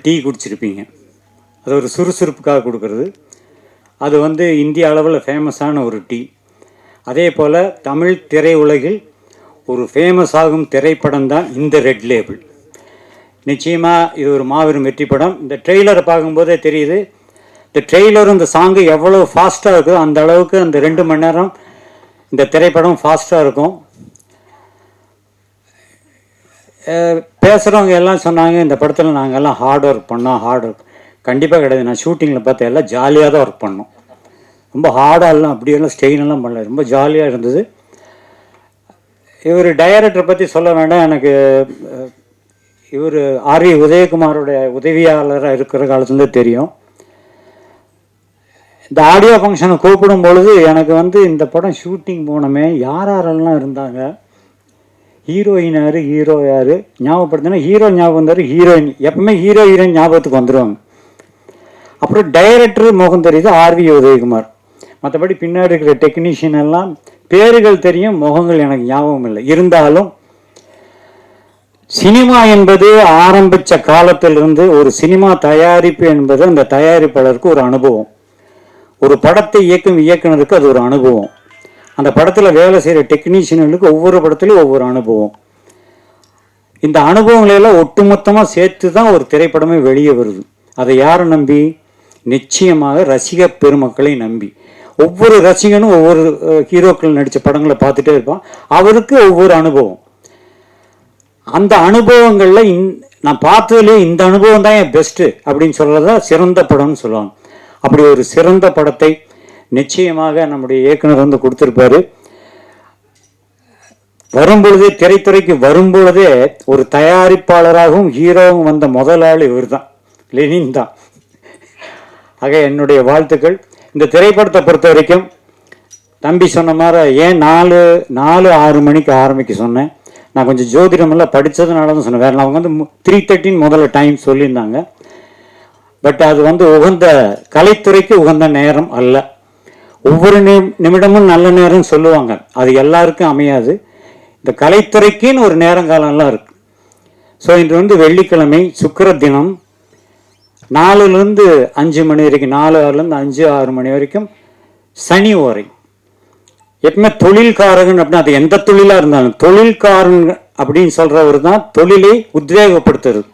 Tea குடிச்சிருப்பீங்க. அது ஒரு சுறுசுறுப்புக்காக கொடுக்கறது. அது வந்து இந்திய அளவில் ஃபேமஸான ஒரு டீ. அதே போல் தமிழ் திரையுலகில் ஒரு ஃபேமஸ் ஆகும் திரைப்படம் தான் இந்த ரெட் லேபிள். நிச்சயமாக இது ஒரு மாபெரும் வெற்றி படம். இந்த ட்ரெய்லரை பார்க்கும்போதே தெரியுது. இந்த ட்ரெய்லரும் இந்த சாங்கு எவ்வளோ ஃபாஸ்ட்டாக இருக்குதோ அந்த அளவுக்கு அந்த 2 மணி நேரம் இந்த திரைப்படம் ஃபாஸ்ட்டாக இருக்கும். பேசுகிறவங்க எல்லாம் சொன்னாங்க இந்த படத்தில் நாங்கள் எல்லாம் ஹார்ட் ஒர்க் பண்ணோம். ஹார்ட் ஒர்க் கண்டிப்பாக கிடையாது. நான் ஷூட்டிங்கில் பார்த்தேன், எல்லாம் ஜாலியாக தான் ஒர்க் பண்ணோம். ரொம்ப ஹார்டாகலாம் அப்படியெல்லாம் ஸ்டெயினெல்லாம் பண்ணல, ரொம்ப ஜாலியாக இருந்தது. இவர் டைரக்டரை பற்றி சொல்ல வேண்டாம். எனக்கு இவர் ஆர்வி உதயகுமாரோடைய உதவியாளராக இருக்கிற காலத்துலேருந்து தெரியும். இந்த ஆடியோ ஃபங்க்ஷனை கூப்பிடும் பொழுது எனக்கு வந்து இந்த படம் ஷூட்டிங் போனோமே யாரெல்லாம் இருந்தாங்க, ஹீரோயின் யார், ஹீரோ யார் ஞாபகப்படுத்தினா ஹீரோ ஞாபகம் வந்தார், ஹீரோயின் எப்பவுமே ஹீரோ ஹீரோயின் ஞாபகத்துக்கு வந்துடுவாங்க. அப்புறம் டைரக்டர் முகம் தெரியுது ஆர்வி உதயகுமார். மற்றபடி பின்னாடி இருக்கிற டெக்னீஷியன் எல்லாம் பேர்கள் தெரியும், முகங்கள் எனக்கு ஞாபகம் இல்லை. இருந்தாலும் சினிமா என்பது ஆரம்பித்த காலத்திலிருந்து ஒரு சினிமா தயாரிப்பு என்பது அந்த தயாரிப்பாளருக்கு ஒரு அனுபவம். ஒரு படத்தை இயக்கும் இயக்குனருக்கு அது ஒரு அனுபவம். அந்த படத்தில் வேலை செய்கிற டெக்னீஷியனுக்கு ஒவ்வொரு படத்துலையும் ஒவ்வொரு அனுபவம். இந்த அனுபவங்களெல்லாம் ஒட்டுமொத்தமாக சேர்த்து தான் ஒரு திரைப்படமே வெளியே வருது. அதை யாரை நம்பி? நிச்சயமாக ரசிக பெருமக்களை நம்பி. ஒவ்வொரு ரசிகனும் ஒவ்வொரு ஹீரோக்கள் நடித்த படங்களை பார்த்துட்டே இருப்பான். அவருக்கு ஒவ்வொரு அனுபவம். அந்த அனுபவங்களில் நான் பார்த்ததுலேயே இந்த அனுபவம் தான் என் பெஸ்ட்டு அப்படின்னு சொல்கிறதா சிறந்த படம்னு சொல்லுவாங்க. அப்படி ஒரு சிறந்த படத்தை நிச்சயமாக நம்முடைய இயக்குனர் வந்து கொடுத்துருப்பாரு. வரும்பொழுதே திரைத்துறைக்கு வரும்பொழுதே ஒரு தயாரிப்பாளராகவும் ஹீரோவும் வந்த முதல் ஆள் இவர் தான், லெனின் தான். ஆக என்னுடைய வாழ்த்துக்கள். இந்த திரைப்படத்தை பொறுத்த வரைக்கும் தம்பி சொன்ன மாதிரி ஏன் 4-6 மணிக்கு ஆரம்பிக்க சொன்னேன். நான் கொஞ்சம் ஜோதிடமெல்லாம் படித்ததுனால தான் சொன்னேன். வேறு அவங்க வந்து 3:30 முதல்ல டைம் சொல்லியிருந்தாங்க. பட் அது வந்து உகந்த கலைத்துறைக்கு உகந்த நேரம் அல்ல. ஒவ்வொரு நிமிடமும் நல்ல நேரம் சொல்லுவாங்க, அது எல்லாருக்கும் அமையாது. இந்த கலைத்துறைக்குன்னு ஒரு நேரங்காலம்லாம் இருக்கு. ஸோ இன்று வந்து வெள்ளிக்கிழமை சுக்கிர தினம் 4லேருந்து 5 மணி வரைக்கும், 4-6லேருந்து 5-6 மணி வரைக்கும் சனி ஓரை. எப்பவுமே தொழில்காரகன் அப்படின்னா அது எந்த தொழிலாக இருந்தாலும் தொழில்காரன் அப்படின்னு சொல்றவர் தான் தொழிலை உத்வேகப்படுத்துறது.